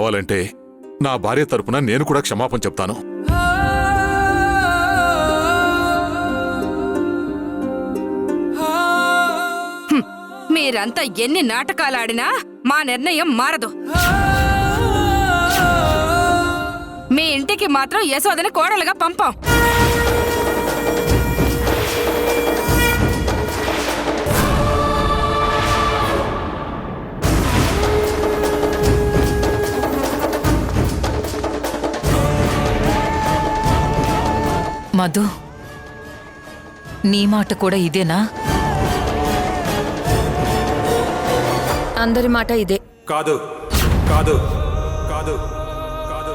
కావాలంటే నా భార్య తరపున నేను కూడా క్షమాపణ చెప్తాను. మీరంతా ఎన్ని నాటకాలాడినా మా నిర్ణయం మారదు. మీ ఇంటికి మాత్రం యశోదని కోడలుగా పంపాం. మధు, నీ మాట కూడా ఇదేనా? అందరి మాట ఇదే. కాదు కాదు కాదు కాదు.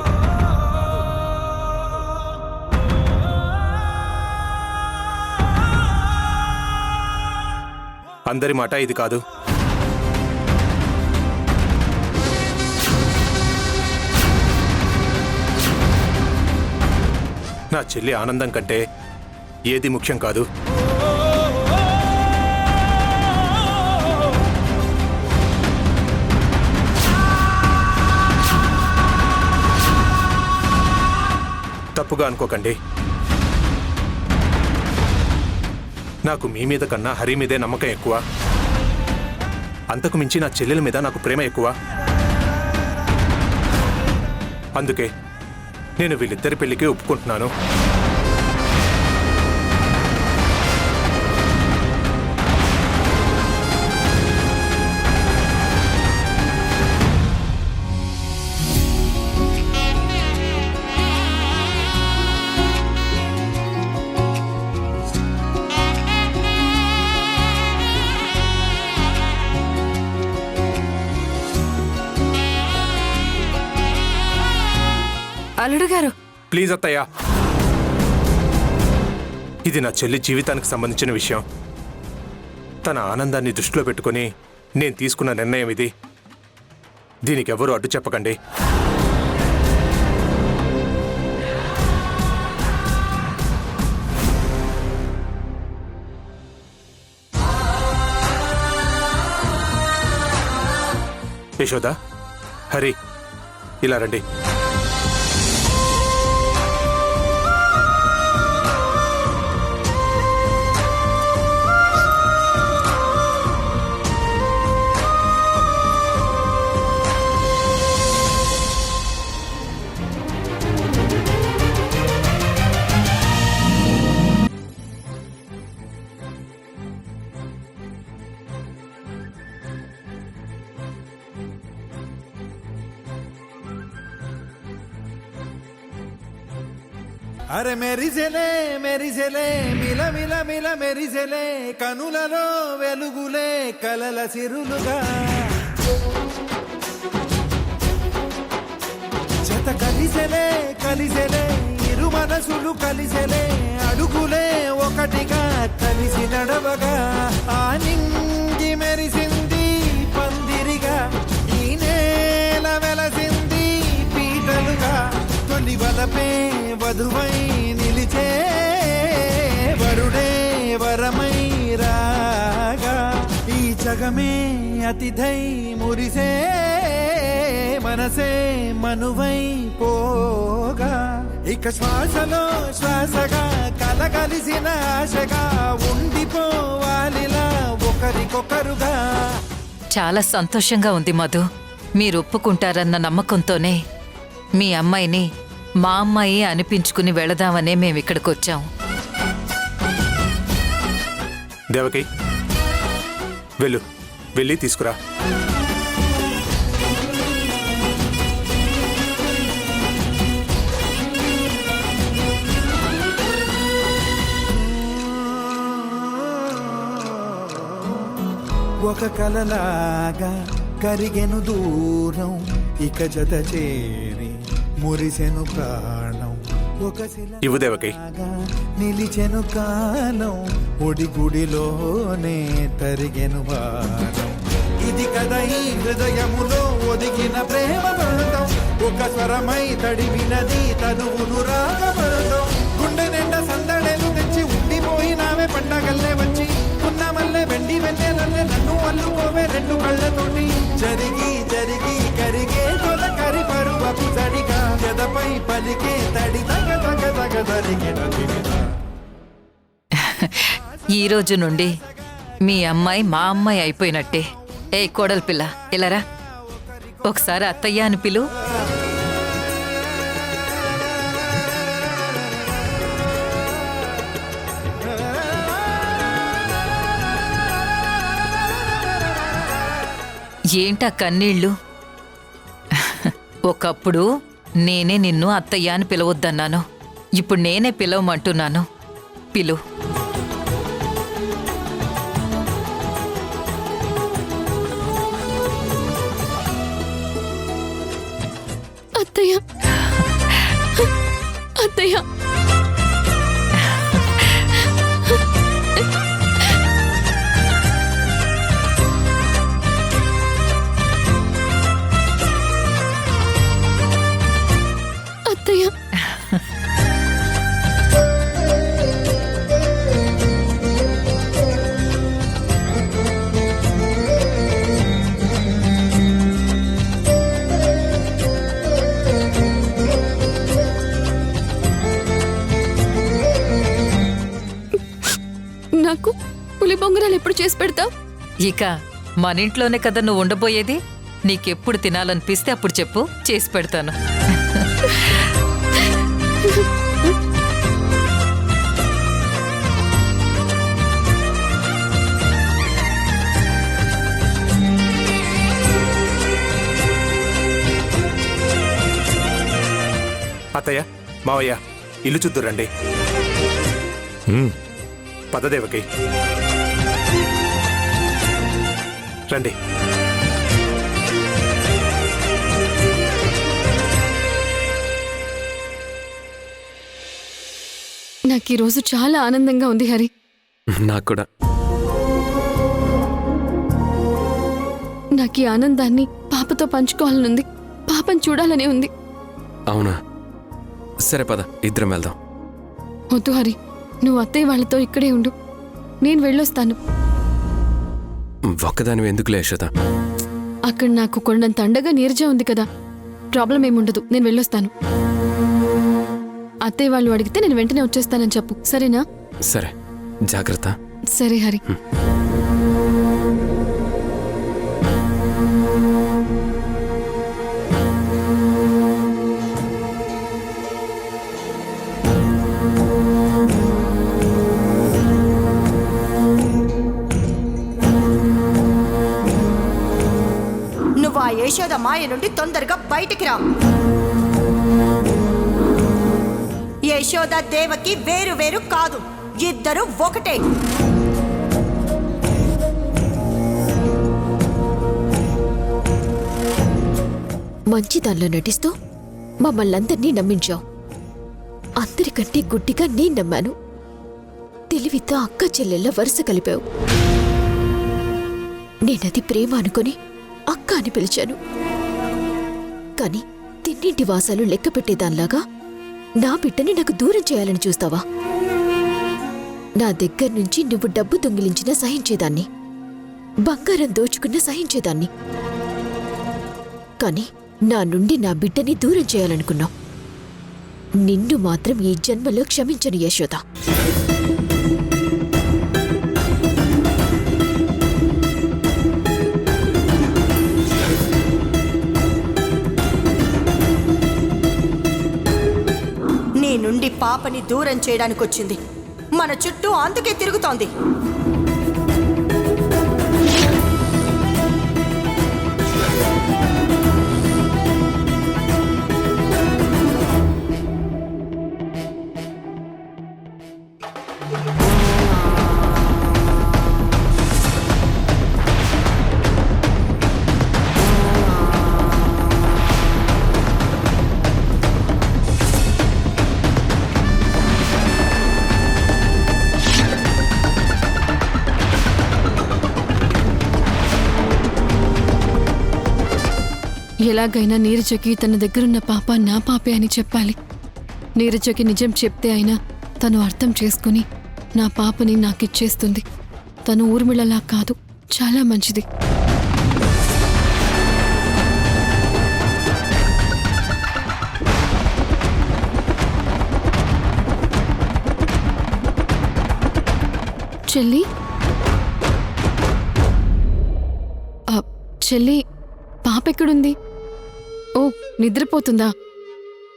అందరి మాట ఇది కాదు. నా చెల్లి ఆనందం కంటే ఏది ముఖ్యం కాదు. తప్పుగా అనుకోకండి. నాకు మీ మీద కన్నా హరి మీదే నమ్మకం ఎక్కువ. అంతకు మించి నా చెల్లెల మీద నాకు ప్రేమ ఎక్కువ. అందుకే నేను వీళ్ళిద్దరి పెళ్లికి ఒప్పుకుంటున్నాను. అల్లుడు గారు, ప్లీజ్ అత్తయ్య, ఇది నా చెల్లి జీవితానికి సంబంధించిన విషయం. తన ఆనందాన్ని దృష్టిలో పెట్టుకుని నేను తీసుకున్న నిర్ణయం ఇది. దీనికి ఎవరూ అడ్డు చెప్పకండి. యశోద, హరి, ఇలా రండి. అరే మెరిసెలే మెరిసెలే మిల మిల మిల మెరిసెలే కనులలో వెలుగులే కలల సిరులుగా జత కలిసెలే కలిసెలే ఇరు మనసులు కలిసెలే అడుగులే ఒకటిగా కలిసి నడవగా ఆ నింగి మెరిసింది పందిరిగా ఈ నేల వెలసింది పీటలుగా తొలి వలపే వధువై నిలిచే వరుడే వరమై రాగా ఈ జగమే అతిథై మురిసే మనసే మనువై పోగా ఇక శ్వాసలో శ్వాసగా కలగలిసిన ఆశగా ఉండిపోవాలిలా ఒకరికొకరుగా. చాలా సంతోషంగా ఉంది మధు. మీరు ఒప్పుకుంటారన్న నమ్మకంతోనే మీ అమ్మాయిని మా అమ్మాయి అనిపించుకుని వెళదామనే మేమిక్కడికొచ్చాం. దేవకి, వెళ్ళు, వెళ్ళి తీసుకురా. ఒక కలలాగా కరిగెను దూరం ఇక జత చేరి మురిసెను ప్రాణం. ఒక ఇవ్వు దేవకి. శిలలాగా నిలిచెను కాలం ఒడిగుడిలోనే తరిగెను వారం. ఇది కదా ఈ హృదయములో ఒదిగిన ప్రేమ బంధం. ఒక స్వరమై తడివినది తనువును రాగబంధం. గుండె నిండా సందడెలు తెచ్చి ఉండిపోయినావే పండగల్లే వచ్చి ఉన్న మల్లె వెండి వెన్నెలల్లే నన్ను అల్లుకోవే రెండు కళ్ళతోటి జరిగి జరిగి కరిగే తొల కరిపరు పలికే తడి తగ తగ తగ తరిగిన తిమిర. ఈ రోజు నుండి మీ అమ్మాయి మా అమ్మాయి అయిపోయినట్టే. ఏ కోడలి పిల్ల ఇలారా, ఒకసారి అత్తయ్య అని పిలు. ఏంటా కన్నీళ్ళు? ఒకప్పుడు నేనే నిన్ను అత్తయ్య అని పిలవద్దన్నాను, ఇప్పుడు నేనే పిలవమంటున్నాను. పిలు. అత్తయ్య, అత్తయ్య. అత్తయ్య. నాకు పులి బొంగరాలు ఎప్పుడు చేసి పెడతావు? ఇక మన ఇంట్లోనే కదా నువ్వు ఉండబోయేది. నీకెప్పుడు తినాలనిపిస్తే అప్పుడు చెప్పు, చేసి పెడతాను. అత్తయ్య, మావయ్య, ఇల్లు చూద్దురండి. పదదేవకి రండి. నాకు ఈ రోజు చాలా ఆనందంగా ఉంది హరి. నాకు కూడా. నాకు ఈ ఆనందాన్ని పాపతో పంచుకోవాలనుంది, పాపని చూడాలని ఉంది. అవునా? సరే పద, ఇద్దరం వెళ్దాం. వద్దు హరి, నువ్వు అత్తయ్య వాళ్ళతో ఇక్కడే ఉండు, నేను వెళ్ళొస్తాను. ఒక్కదానివి ఎందుకులే యశోద? అక్కడ నాకు కొండంత అండగా నీరజ ఉంది కదా, ప్రాబ్లం ఏముండదు. నేను వెళ్ళొస్తాను. అత్తయ్య వాళ్ళు అడిగితే నేను వెంటనే వచ్చేస్తానని చెప్పు, సరేనా? సరే, జాగ్రత్త. సరే హరి. నువ్వు ఆ యశోద మాయ నుండి తొందరగా బయటికి రా. యశోద దేవకి వేరు వేరు కాదు, ఇద్దరు ఒకటే. మంచిదానిలో నటిస్తూ మమ్మల్నందరినీ నమ్మించావు. అందరికంటే గుడ్డిగా నేను నమ్మాను. తెలివితో అక్క చెల్లెళ్ళ వరుస కలిపావు. నేనది ప్రేమ అనుకుని అక్క అని పిలిచాను. కాని తిన్నింటి వాసాలు లెక్క పెట్టేదానిలాగా నా బిడ్డని నాకు దూరం చేయాలని చూస్తావా? నా దగ్గర నుంచి నువ్వు డబ్బు దొంగిలించినా సహించేదాన్ని, బంగారం దోచుకున్నా సహించేదాన్ని. కాని నా నుండి నా బిడ్డని దూరం చేయాలనుకున్నావు. నిన్ను మాత్రం ఈ జన్మలో క్షమించను యశోద. నీ నుండి పాపని దూరం చేయడానికి వచ్చింది, మన చుట్టూ అందుకే తిరుగుతోంది. ఎలాగైనా నీరజకి తన దగ్గరున్న పాప నా పాపే అని చెప్పాలి. నీరజకి నిజం చెప్తే అయినా తను అర్థం చేసుకుని నా పాపని నాకిచ్చేస్తుంది. తను ఊర్మిళలా కాదు, చాలా మంచిది. చెల్లి చెల్లి పాప ఎక్కడుంది? ఓ నిద్రపోతుందా?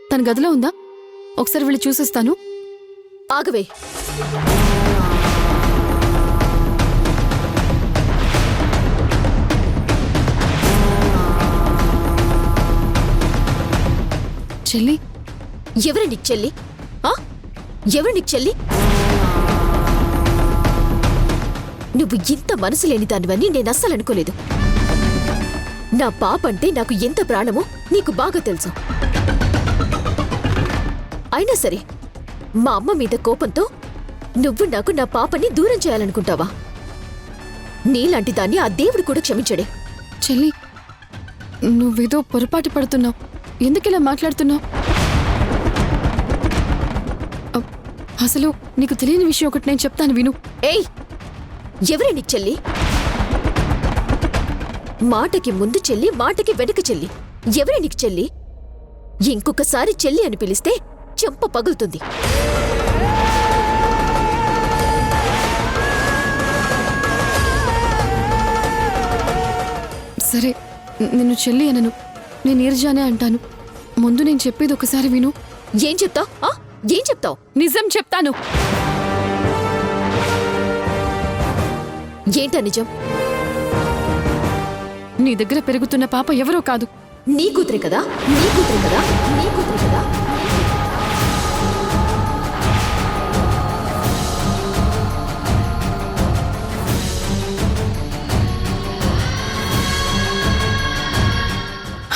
తన గదిలో ఉందా? ఒకసారి వెళ్ళి చూసిస్తాను. ఆగవే. చెల్లి ఎవరి నీకు చెల్లి? ఎవరి నీకు చెల్లి? నువ్వు ఇంత మనసు లేని దానివని నేను అస్సలు అనుకోలేదు. నా పాప అంటే నాకు ఎంత ప్రాణమో నీకు బాగా తెలుసు. అయినా సరే మా అమ్మ మీద కోపంతో నువ్వు నాకు నా పాపని దూరం చేయాలనుకుంటావా? నీలాంటి దాన్ని ఆ దేవుడు కూడా క్షమించడే. చెల్లి నువ్వేదో పొరపాటు పడుతున్నావు. ఎందుకిలా మాట్లాడుతున్నావు? అసలు నీకు తెలియని విషయం ఒకటి నేను చెప్తాను విను. ఏయ్, ఎవరే నీకు చెల్లి? మాటకి ముందు చెల్లి, మాటకి వెనక చెల్లి. ఎవరే నీకు చెల్లి? ఇంకొకసారి చెల్లి అని పిలిస్తే చెంప పగులుతుంది. సరే నిన్ను చెల్లి అనను, నేను నీరజానే అంటాను. ముందు నేను చెప్పేది ఒకసారి విను. ఏం చెప్తావ్? ఏం చెప్తావ్? నిజం చెప్తాను. ఏంటా నిజం? నీ దగ్గర పెరుగుతున్న పాప ఎవరో కాదు, నీ కూతురే కదా? నీ కూతురే కదా? నీ కూతురే కదా?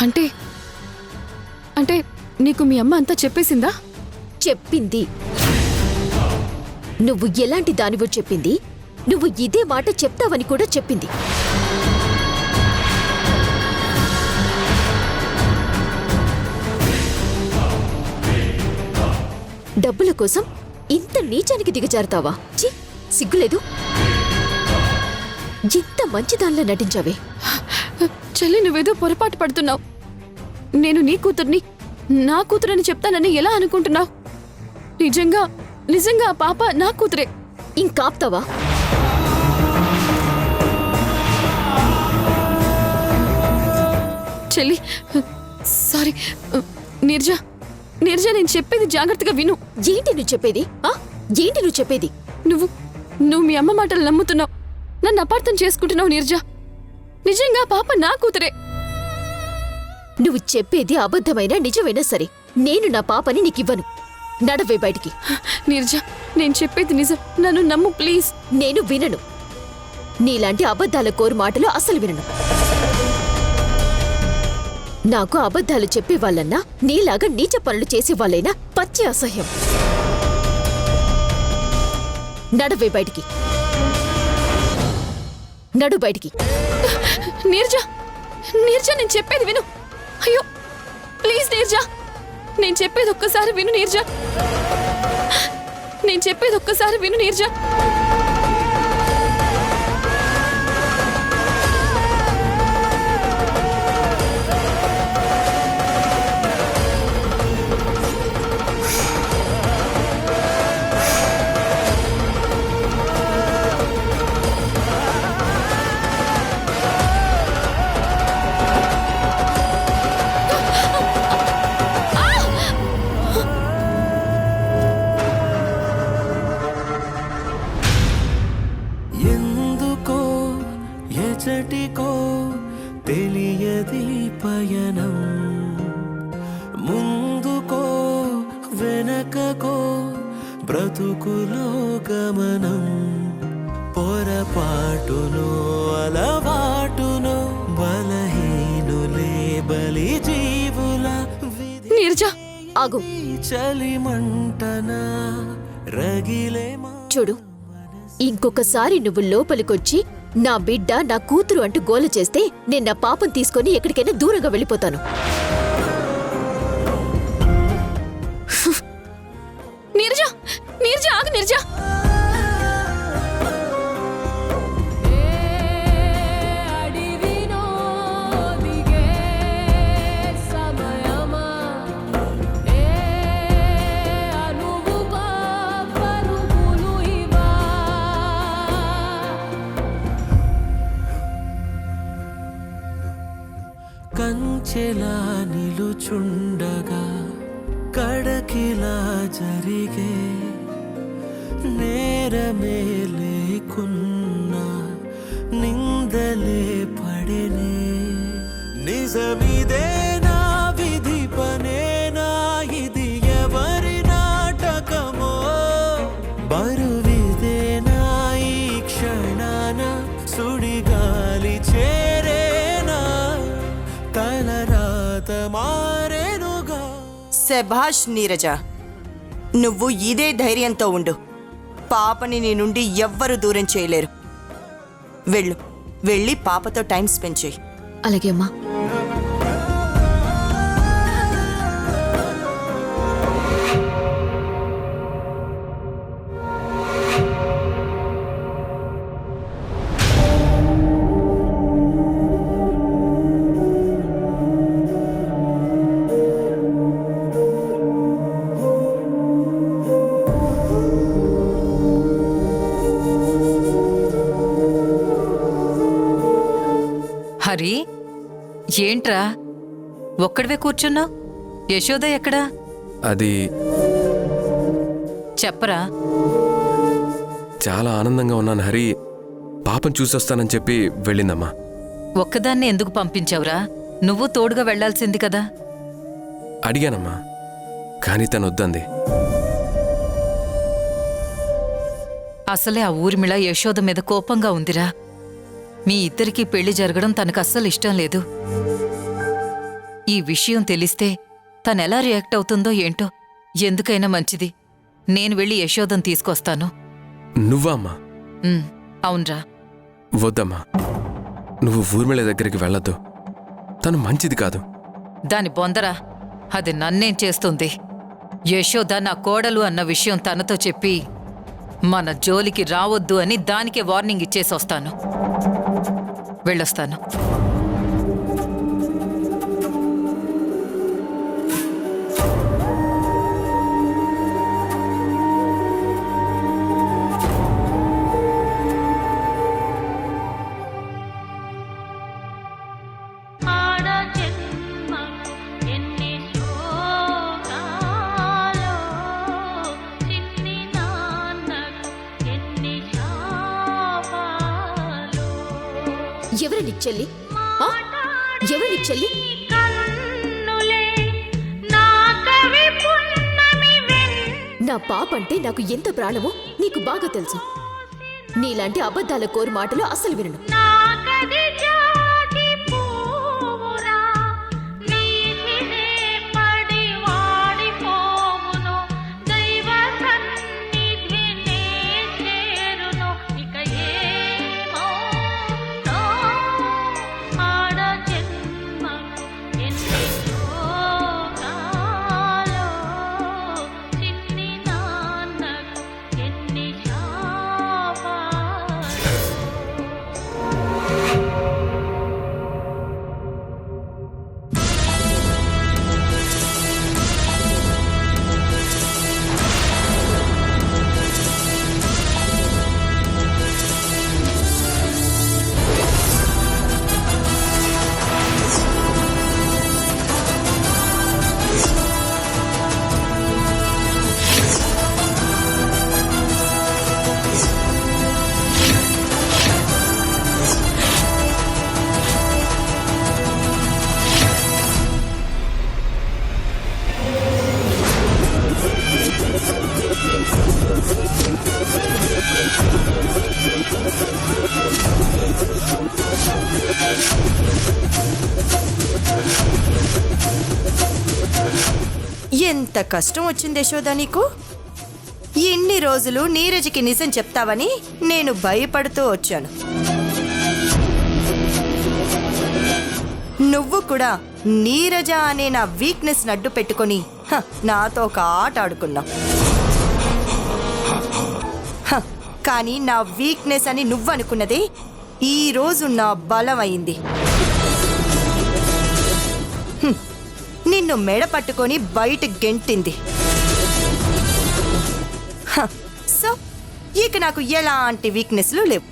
అంటే అంటే నీకు మీ అమ్మ అంతా చెప్పేసిందా? చెప్పింది. నువ్వు ఎలాంటి దానివో చెప్పింది. నువ్వు ఇదే మాట చెప్తావని కూడా చెప్పింది. డబ్బుల కోసం ఇంత నీచానికి దిగజారుతావా? ఛీ, సిగ్గులేదు. ఇంత మంచిదానిలా నటించావే. చెల్లి నువ్వేదో పొరపాటు పడుతున్నావు. నేను నీ కూతుర్ని, నా కూతురని చెప్తానని ఎలా అనుకుంటున్నావు? నిజంగా నిజంగా ఆ పాప నా కూతురే. ఇంకాప్తావా? చెల్లి సారీ. నీరజ నీరజ నేను చెప్పేది జాగ్రత్తగా విను. ఏంటి నువ్వు చెప్పేది? ఏంటి నువ్వు చెప్పేది? నువ్వు నువ్వు మీ అమ్మ మాటలు నమ్ముతున్నావు, నన్ను అపార్థం చేసుకుంటున్నావు. నీరజ నిజంగా పాప నా కూతురే. నువ్వు చెప్పేది అబద్ధమైనా నిజమైనా సరే నేను నా పాపని నీకివ్వను. నడవే బయటికి. నీరజ నేను చెప్పేది నిజం, నన్ను నమ్ము ప్లీజ్. నేను వినను. నీలాంటి అబద్ధాల కోరు మాటలు అస్సలు వినను. నాకు అబద్ధాలు చెప్పేవాళ్ళన్నా నీలాగా నీచ పనులు చేసేవాళ్ళైనా పచ్చి అసహ్యం. నడవే బయటికి. నడు బయటికి. నీరజ నీరజ నేను చెప్పేది విను. అయ్యో ప్లీజ్ నీరజ, నేను చెప్పేది ఒక్కసారి విను నీరజ. నేను చెప్పేది ఒక్కసారి విను నీరజ. ఎందుకో ఎచటికో తెలియది పయనం, ముందుకో వెనకకో బ్రతుకులో గమనం, పొరపాటును అలవాటును బలహీనులే బలి జీవుల నీరజ ఆగు. చలిమంటన రగిలే చూడు, ఇంకొకసారి నువ్వు లోపలికొచ్చి నా బిడ్డ నా కూతురు అంటూ గోల చేస్తే నేను నా పాపం తీసుకొని ఎక్కడికైనా దూరంగా వెళ్ళిపోతాను. నీరజ నీరజ ఆగు నీరజ. కడకిలా జరిగే నేరమే లేకున్నా నిందలే పడినే నిజమిదే నా విధి పనేనా ఇది ఎవరి నాటకమో బరువిదేనా ఈ క్షణాన సుడిగాలి చేరేనా తలరాత మారేనుగా. శభాష్ నీరజ, నువ్వు ఇదే ధైర్యంతో ఉండు. పాపని నీ నుండి ఎవ్వరూ దూరం చేయలేరు. వెళ్ళి పాపతో టైం స్పెండ్ చేయి. అలాగే అమ్మా. హరి, ఏంట్రా ఒక్కడివే కూర్చున్నావు? యశోద ఎక్కడా? అది చెప్పరా. చాలా ఆనందంగా ఉన్నాను హరి. పాపం చూసొస్తానని చెప్పి వెళ్ళిందమ్మా. ఒక్కదాన్ని ఎందుకు పంపించావురా? నువ్వు తోడుగా వెళ్లాల్సింది కదా. అడిగానమ్మా, కానీ తను వద్దంది. అసలే ఆ ఊర్మిళ యశోద మీద కోపంగా ఉందిరా. మీ ఇద్దరికీ పెళ్లి జరగడం తనకు అస్సలు ఇష్టం లేదు. ఈ విషయం తెలిస్తే తనెలా రియాక్ట్ అవుతుందో ఏంటో. ఎందుకైనా మంచిది, నేను వెళ్ళి యశోదను తీసుకొస్తాను. నువ్వా అమ్మా? అవునరా. వద్దమ్మా, నువ్వు ఊర్మిళ దగ్గరికి వెళ్ళొద్దు. తను మంచిది కాదు. దాని బొందరా, అది నన్నేం చేస్తుంది? యశోద నా కోడలు అన్న విషయం తనతో చెప్పి మన జోలికి రావద్దు అని దానికే వార్నింగ్ ఇచ్చేసొస్తాను. వెళ్ళొస్తాను. ఎవరి నీకు చెల్లి? ఎవరి నీకు చెల్లి? నా పాప అంటే నాకు ఎంత ప్రాణమో నీకు బాగా తెలుసు. నీలాంటి అబద్ధాల కోరు మాటలు అస్సలు వినను. ఎంత కష్టం వచ్చింది యశోద నీకు. ఇన్ని రోజులు నీరజకి నిజం చెప్తావని నేను భయపడుతూ వచ్చాను. నువ్వు కూడా నీరజ అనే నా వీక్నెస్ అడ్డు పెట్టుకొని నాతో ఒక ఆట ఆడుకున్నావు. కానీ నా వీక్నెస్ అని నువ్వనుకున్నదే ఈ రోజు నా బలం అయింది. నిన్ను మెడ పట్టుకొని బయట గెంటింది. సో ఇక నాకు ఎలాంటి వీక్నెస్లు లేవు.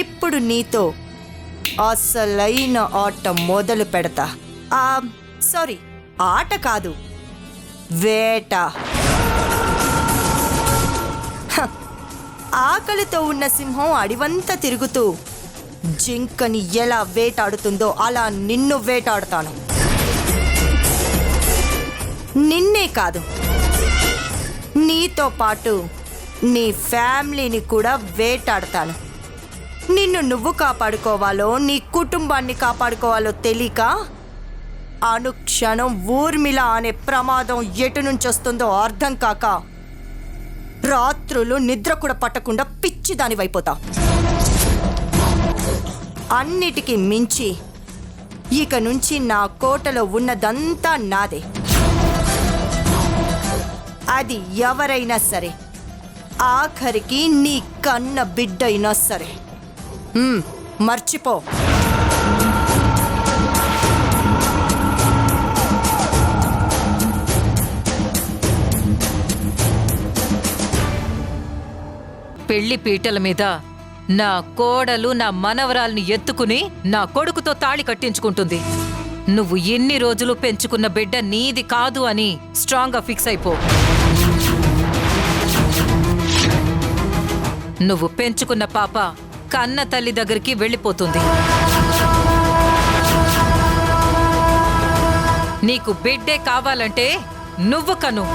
ఇప్పుడు నీతో అసలైన ఆట మొదలు పెడతా. సారీ, ఆట కాదు, వేట. హ, ఆకలితో ఉన్న సింహం అడివంతా తిరుగుతూ జింకని ఎలా వేటాడుతుందో అలా నిన్ను వేటాడుతాను. నిన్నే కాదు, నీతో పాటు నీ ఫ్యామిలీని కూడా వేటాడతాను. నిన్ను నువ్వు కాపాడుకోవాలో నీ కుటుంబాన్ని కాపాడుకోవాలో తెలియక అనుక్షణం ఊర్మిళ అనే ప్రమాదం ఎటు నుంచి వస్తుందో అర్థం కాక రాత్రులు నిద్ర కూడా పట్టకుండా పిచ్చి దానివైపోతా. అన్నిటికీ మించి ఇక నుంచి నా కోటలో ఉన్నదంతా నాదే. అది ఎవరైనా సరే, ఆఖరికి నీ కన్న బిడ్డైనా సరే. మర్చిపో. పెళ్లి పీటల మీద నా కోడలు నా మనవరాల్ని ఎత్తుకుని నా కొడుకుతో తాళి కట్టించుకుంటుంది. నువ్వు ఎన్ని రోజులు పెంచుకున్న బిడ్డ నీది కాదు అని స్ట్రాంగ్గా ఫిక్స్ అయిపో. నువ్వు పెంచుకున్న పాప కన్న తల్లి దగ్గరికి వెళ్ళిపోతుంది. నీకు బిడ్డే కావాలంటే నువ్వు కను.